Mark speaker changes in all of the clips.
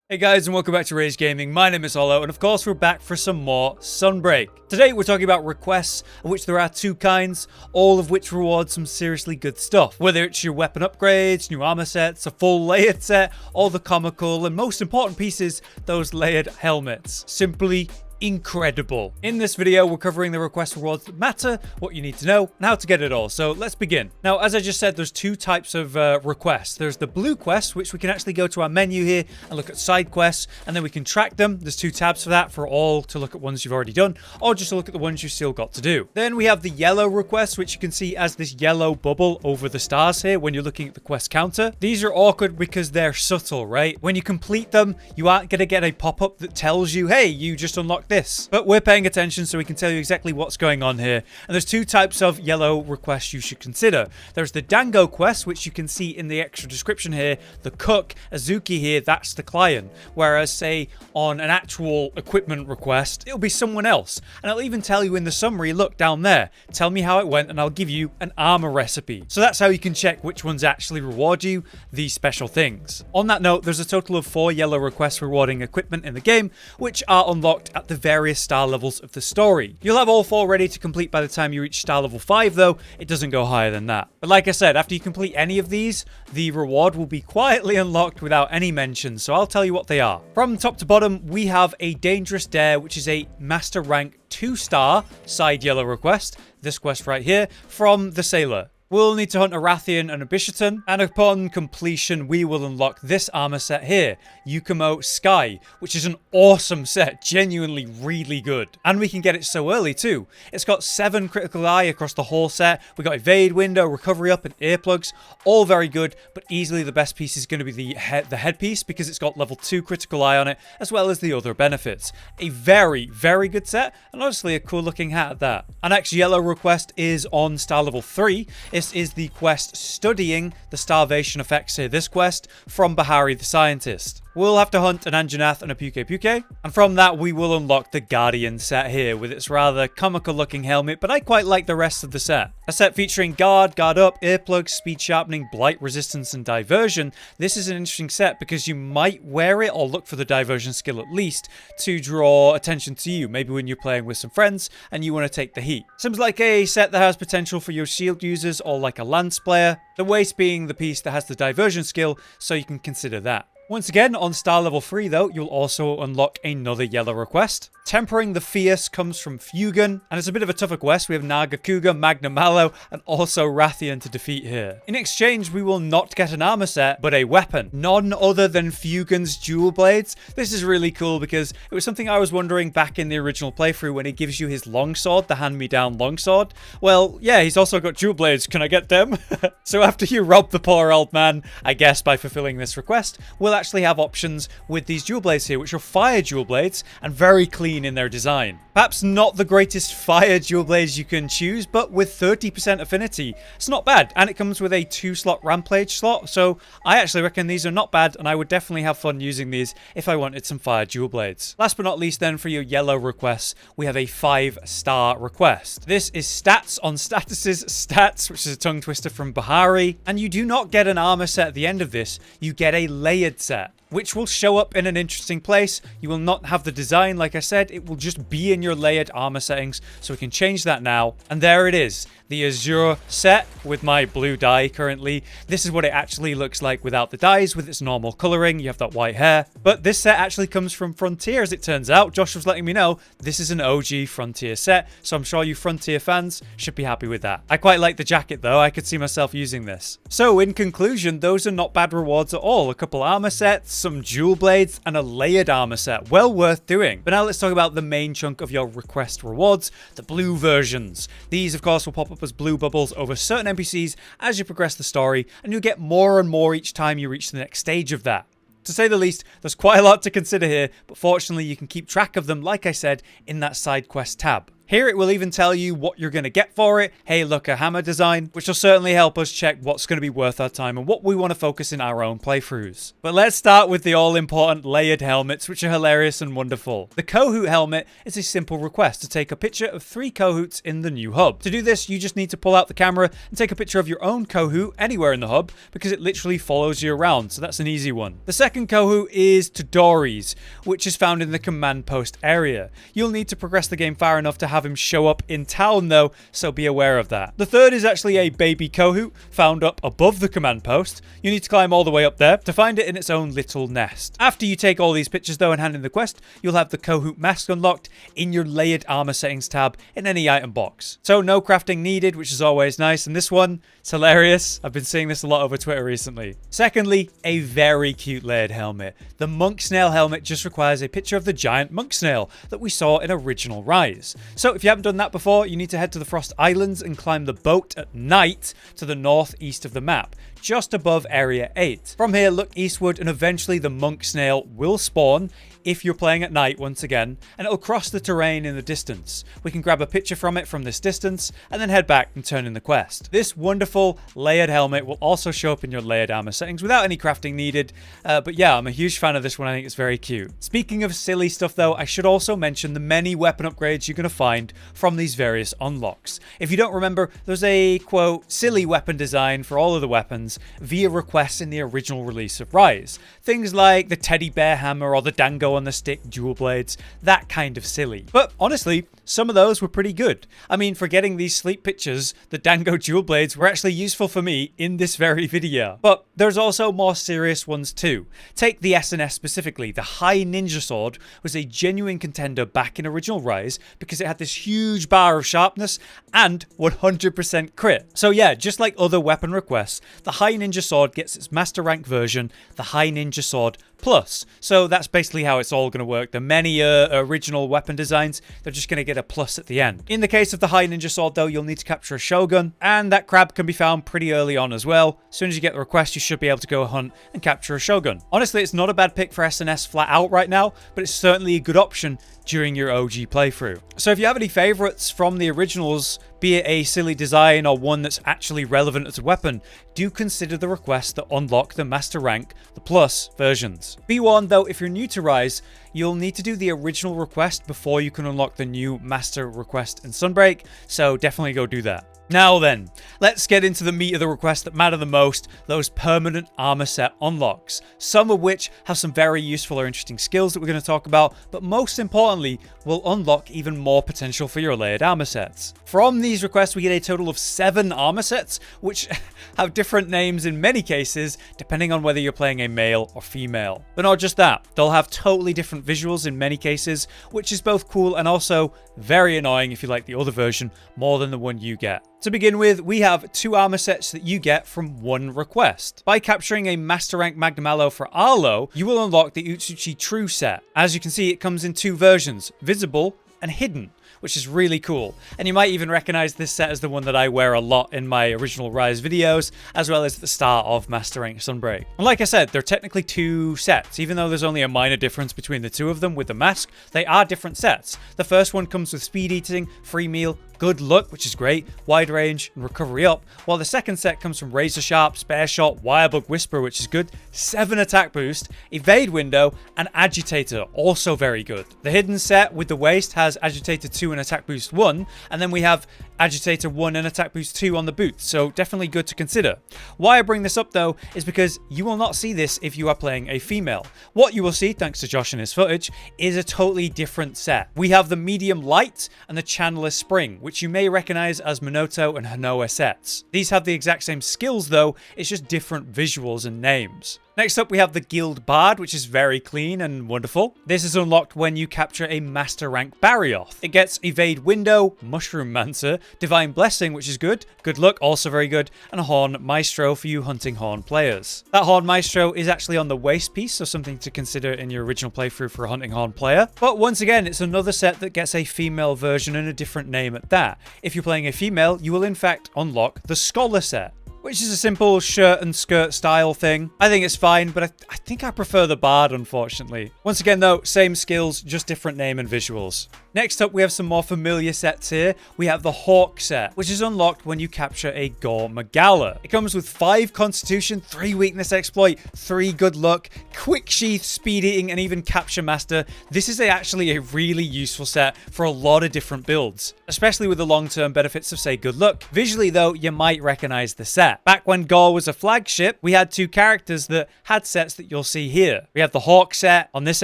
Speaker 1: Hey guys, and welcome back to Rage Gaming. My name is Hollow, and of course we're back for some more Sunbreak. Today we're talking about requests, of which there are two kinds, all of which reward some seriously good stuff. Whether it's your weapon upgrades, new armor sets, a full layered set, or the comical and most important pieces, those layered helmets. Simply incredible. In this video, we're covering the request rewards that matter, what you need to know, and how to get it all. So let's begin. Now, as I just said, there's two types of requests. There's the blue quest, which we can actually go to our menu here and look at side quests, and then we can track them. There's two tabs for that, for all to look at ones you've already done, or just to look at the ones you've still got to do. Then we have the yellow requests, which you can see as this yellow bubble over the stars here when you're looking at the quest counter. These are awkward because they're subtle, right? When you complete them, you aren't going to get a pop-up that tells you, hey, you just unlocked this. But we're paying attention, so we can tell you exactly what's going on here. And there's two types of yellow requests you should consider. There's the Dango quest, which you can see in the extra description here. The cook, Azuki here, that's the client. Whereas, say, on an actual equipment request, it'll be someone else. And it'll even tell you in the summary, look down there, tell me how it went, and I'll give you an armor recipe. So that's how you can check which ones actually reward you these special things. On that note, there's a total of 4 yellow requests rewarding equipment in the game, which are unlocked at the various star levels of the story. You'll have all 4 ready to complete by the time you reach star level 5 though. It doesn't go higher than that. But like I said, after you complete any of these, the reward will be quietly unlocked without any mention, so I'll tell you what they are. From top to bottom, we have a Dangerous Dare, which is a master rank 2-star side yellow request. This quest right here from the Sailor. We'll need to hunt a Rathian and a Bishaton, and upon completion, we will unlock this armor set here, Yukumo Sky, which is an awesome set, genuinely really good. And we can get it so early too. It's got 7 critical eye across the whole set. We got evade window, recovery up, and earplugs, all very good, but easily the best piece is going to be the headpiece because it's got level 2 critical eye on it, as well as the other benefits. A very, very good set, and honestly a cool looking hat at that. Our next yellow request is on star level 3. This is the quest studying the starvation effects here. This quest from Bahari the scientist. We'll have to hunt an Anjanath and a Puke, and from that we will unlock the Guardian set here with its rather comical looking helmet, but I quite like the rest of the set. A set featuring guard, guard up, earplugs, speed sharpening, blight resistance, and diversion. This is an interesting set because you might wear it or look for the diversion skill at least to draw attention to you, maybe when you're playing with some friends and you want to take the heat. Seems like a set that has potential for your shield users or like a lance player, the waist being the piece that has the diversion skill, so you can consider that. Once again, on star level 3 though, you'll also unlock another yellow request. Tempering the Fierce comes from Fugan, and it's a bit of a tougher quest. We have Nagakuga, Magna Malo, and also Rathian to defeat here. In exchange, we will not get an armor set, but a weapon. None other than Fugan's dual blades. This is really cool because it was something I was wondering back in the original playthrough when he gives you his longsword, the hand-me-down longsword. Well, yeah, he's also got dual blades. Can I get them? So after you rob the poor old man, I guess by fulfilling this request, we'll actually have options with these dual blades here, which are fire dual blades and very clean in their design. Perhaps not the greatest fire dual blades you can choose, but with 30% affinity, it's not bad. And it comes with a 2-slot rampage slot, so I actually reckon these are not bad, and I would definitely have fun using these if I wanted some fire dual blades. Last but not least then, for your yellow requests, we have a 5-star request. This is stats on statuses stats, which is a tongue twister from Bahari, and you do not get an armor set at the end of this, you get a layered set, which will show up in an interesting place. You will not have the design, like I said, it will just be in your layered armor settings, so we can change that now. And there it is, the Azure set with my blue dye currently. This is what it actually looks like without the dyes, with its normal coloring. You have that white hair. But this set actually comes from Frontier, as it turns out. Josh was letting me know this is an OG Frontier set, so I'm sure you Frontier fans should be happy with that. I quite like the jacket though, I could see myself using this. So in conclusion, those are not bad rewards at all. A couple armor sets, some dual blades, and a layered armor set. Well worth doing. But now let's talk about the main chunk of your request rewards, the blue versions. These of course will pop up as blue bubbles over certain NPCs as you progress the story, and you'll get more and more each time you reach the next stage of that. To say the least, there's quite a lot to consider here, but fortunately you can keep track of them, like I said, in that side quest tab. Here it will even tell you what you're going to get for it. Hey, look, a hammer design, which will certainly help us check what's going to be worth our time and what we want to focus in our own playthroughs. But let's start with the all-important layered helmets, which are hilarious and wonderful. The Kahoot helmet is a simple request to take a picture of 3 Kahoots in the new hub. To do this, you just need to pull out the camera and take a picture of your own Kahoot anywhere in the hub, because it literally follows you around, so that's an easy one. The second Kahoot is Todori's, which is found in the command post area. You'll need to progress the game far enough to have him show up in town though, so be aware of that. The third is actually a baby Kahoot found up above the command post. You need to climb all the way up there to find it in its own little nest. After you take all these pictures though and hand in the quest, you'll have the Kahoot mask unlocked in your layered armor settings tab in any item box. So no crafting needed, which is always nice, and this one, it's hilarious. I've been seeing this a lot over Twitter recently. Secondly, a very cute layered helmet. The Monk Snail helmet just requires a picture of the giant monk snail that we saw in original Rise. So if you haven't done that before, you need to head to the Frost Islands and climb the boat at night to the northeast of the map, just above Area 8. From here, look eastward and eventually the monk snail will spawn if you're playing at night once again, and it'll cross the terrain in the distance. We can grab a picture from it from this distance and then head back and turn in the quest. This wonderful layered helmet will also show up in your layered armor settings without any crafting needed, but yeah, I'm a huge fan of this one. I think it's very cute. Speaking of silly stuff though, I should also mention the many weapon upgrades you're going to find from these various unlocks. If you don't remember, there's a, quote, silly weapon design for all of the weapons via requests in the original release of Rise. Things like the teddy bear hammer or the dango on the stick dual blades, that kind of silly. But honestly, some of those were pretty good. I mean, for getting these sleep pictures, the dango dual blades were actually useful for me in this very video. But there's also more serious ones too. Take the SNS specifically. The High Ninja Sword was a genuine contender back in original Rise because it had this huge bar of sharpness and 100% crit. So yeah, just like other weapon requests, the High Ninja Sword gets its master rank version, the High Ninja Sword Plus. So that's basically how it's all going to work. The many original weapon designs, they're just going to get a plus at the end. In the case of the High Ninja Sword though, you'll need to capture a Shogun, and that crab can be found pretty early on as well. As soon as you get the request, you should be able to go hunt and capture a Shogun. Honestly, it's not a bad pick for SNS flat out right now, but it's certainly a good option during your OG playthrough. So if you have any favorites from the originals, be it a silly design or one that's actually relevant as a weapon, do consider the requests that unlock the master rank, the plus versions. Be warned though, if you're new to Rise, you'll need to do the original request before you can unlock the new master request in Sunbreak, so definitely go do that. Now then, let's get into the meat of the requests that matter the most, those permanent armor set unlocks, some of which have some very useful or interesting skills that we're going to talk about, but most importantly, will unlock even more potential for your layered armor sets. From these requests, we get a total of 7 armor sets, which have different names in many cases, depending on whether you're playing a male or female. But not just that, they'll have totally different visuals in many cases, which is both cool and also very annoying if you like the other version more than the one you get. To begin with, we have 2 armor sets that you get from one request. By capturing a Master Rank Magnum Aloe for Arlo, you will unlock the Utsuchi True set. As you can see, it comes in 2 versions, visible and hidden, which is really cool. And you might even recognize this set as the one that I wear a lot in my original Rise videos, as well as the start of Master Rank Sunbreak. And like I said, they're technically 2 sets. Even though there's only a minor difference between the 2 of them with the mask, they are different sets. The first one comes with speed eating, free meal, good luck, which is great, wide range, and recovery up, while the second set comes from razor sharp, spare shot, wirebug whisper, which is good, 7 attack boost, evade window, and agitator, also very good. The hidden set with the waist has agitator 2 and attack boost 1, and then we have agitator 1 and attack boost 2 on the boots, so definitely good to consider. Why I bring this up though is because you will not see this if you are playing a female. What you will see, thanks to Josh and his footage, is a totally different set. We have the medium light and the channeler spring, which you may recognize as Minoto and Hanoa sets. These have the exact same skills though, it's just different visuals and names. Next up, we have the Guild Bard, which is very clean and wonderful. This is unlocked when you capture a Master Rank Barioth. It gets Evade Window, Mushroom Mancer, Divine Blessing, which is good, Good Luck, also very good, and Horn Maestro for you hunting Horn players. That Horn Maestro is actually on the waist piece, so something to consider in your original playthrough for a hunting Horn player. But once again, it's another set that gets a female version and a different name at that. If you're playing a female, you will in fact unlock the Scholar set, which is a simple shirt and skirt style thing. I think it's fine, but I think I prefer the Bard, unfortunately. Once again though, same skills, just different name and visuals. Next up, we have some more familiar sets here. We have the Hawk set, which is unlocked when you capture a Gore Magala. It comes with 5 Constitution, 3 Weakness Exploit, 3 Good Luck, Quick Sheath, Speed Eating, and even Capture Master. This is actually a really useful set for a lot of different builds, especially with the long-term benefits of, say, Good Luck. Visually, though, you might recognize the set. Back when Gore was a flagship, we had 2 characters that had sets that you'll see here. We have the Hawk set on this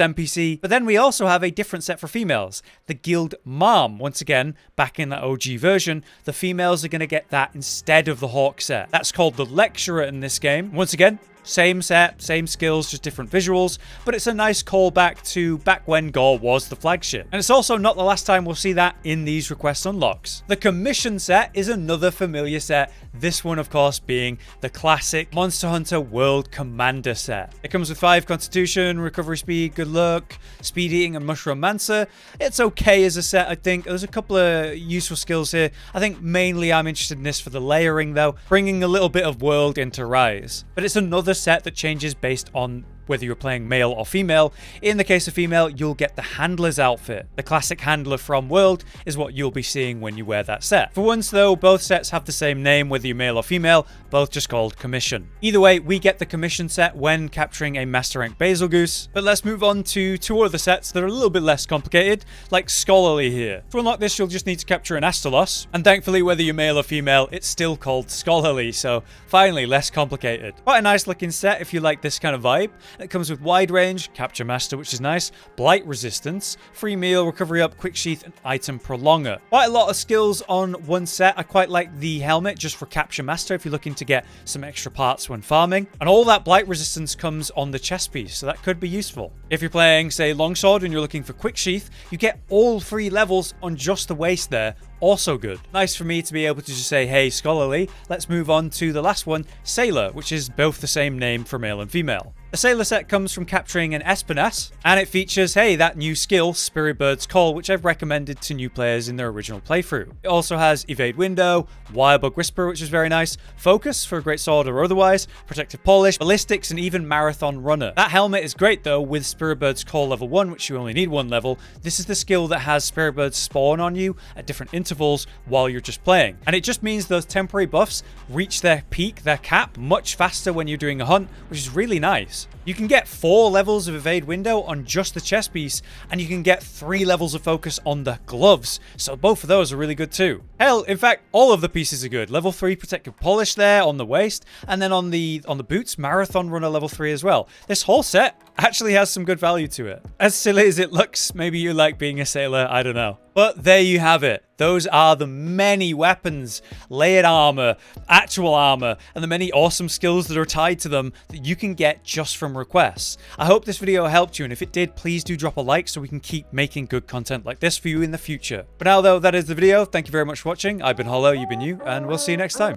Speaker 1: NPC, but then we also have a different set for females, the Guild Marm. Once again, back in the OG version, the females are going to get that instead of the Hawk set. That's called the Lecturer in this game. Once again, same set, same skills, just different visuals, but it's a nice callback to back when Gore was the flagship. And it's also not the last time we'll see that in these request unlocks. The Commission set is another familiar set, this one of course being the classic Monster Hunter World Commander set. It comes with 5 Constitution, Recovery Speed, Good Luck, Speed Eating, and Mushroom Mancer. It's okay as a set, I think. There's a couple of useful skills here. I think mainly I'm interested in this for the layering though, bringing a little bit of World into Rise. But it's another set that changes based on whether you're playing male or female. In the case of female, you'll get the Handler's outfit. The classic Handler from World is what you'll be seeing when you wear that set. For once though, both sets have the same name, whether you're male or female, both just called Commission. Either way, we get the Commission set when capturing a Master Rank Basilgoose. But let's move on to 2 other sets that are a little bit less complicated, like Scholarly here. To unlock this, you'll just need to capture an Astalos, and thankfully, whether you're male or female, it's still called Scholarly, so finally less complicated. Quite a nice looking set if you like this kind of vibe. It comes with Wide Range, Capture Master, which is nice, Blight Resistance, Free Meal, Recovery Up, Quick Sheath, and Item Prolonger. Quite a lot of skills on one set. I quite like the helmet just for Capture Master if you're looking to get some extra parts when farming. And all that Blight Resistance comes on the chest piece, so that could be useful. If you're playing, say, Longsword and you're looking for Quick Sheath, you get all 3 levels on just the waist there. Also good. Nice for me to be able to just say, hey, Scholarly, let's move on to the last one, Sailor, which is both the same name for male and female. The Sailor set comes from capturing an Espinas, and it features, hey, that new skill, Spirit Bird's Call, which I've recommended to new players in their original playthrough. It also has Evade Window, Wirebug Whisper, which is very nice, Focus for a great sword or otherwise, Protective Polish, Ballistics, and even Marathon Runner. That helmet is great though with Spirit Bird's Call level 1, which you only need 1 level. This is the skill that has Spirit Birds spawn on you at different intervals while you're just playing. And it just means those temporary buffs reach their peak, their cap, much faster when you're doing a hunt, which is really nice. You can get 4 levels of Evade Window on just the chest piece, and you can get 3 levels of focus on the gloves, so both of those are really good too. Hell, in fact, all of the pieces are good. Level 3 Protective Polish there on the waist, and then on the boots, Marathon Runner level 3 as well. This whole set actually has some good value to it. As silly as it looks, maybe you like being a sailor, I don't know. But there you have it. Those are the many weapons, layered armor, actual armor, and the many awesome skills that are tied to them that you can get just from requests. I hope this video helped you, and if it did, please do drop a like so we can keep making good content like this for you in the future. For now though, that is the video. Thank you very much for watching. I've been Hollow, you've been you, and we'll see you next time.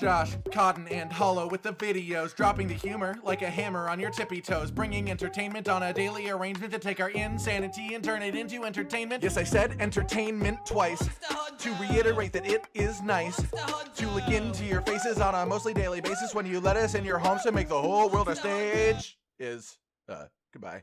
Speaker 2: Josh, Cotton, and Hollow with the videos, dropping the humor like a hammer on your tippy toes, bringing entertainment on a daily arrangement to take our insanity and turn it into entertainment. Yes, I said entertainment twice, to reiterate that it is nice to look into your faces on a mostly daily basis when you let us in your homes to make the whole world a stage. Goodbye.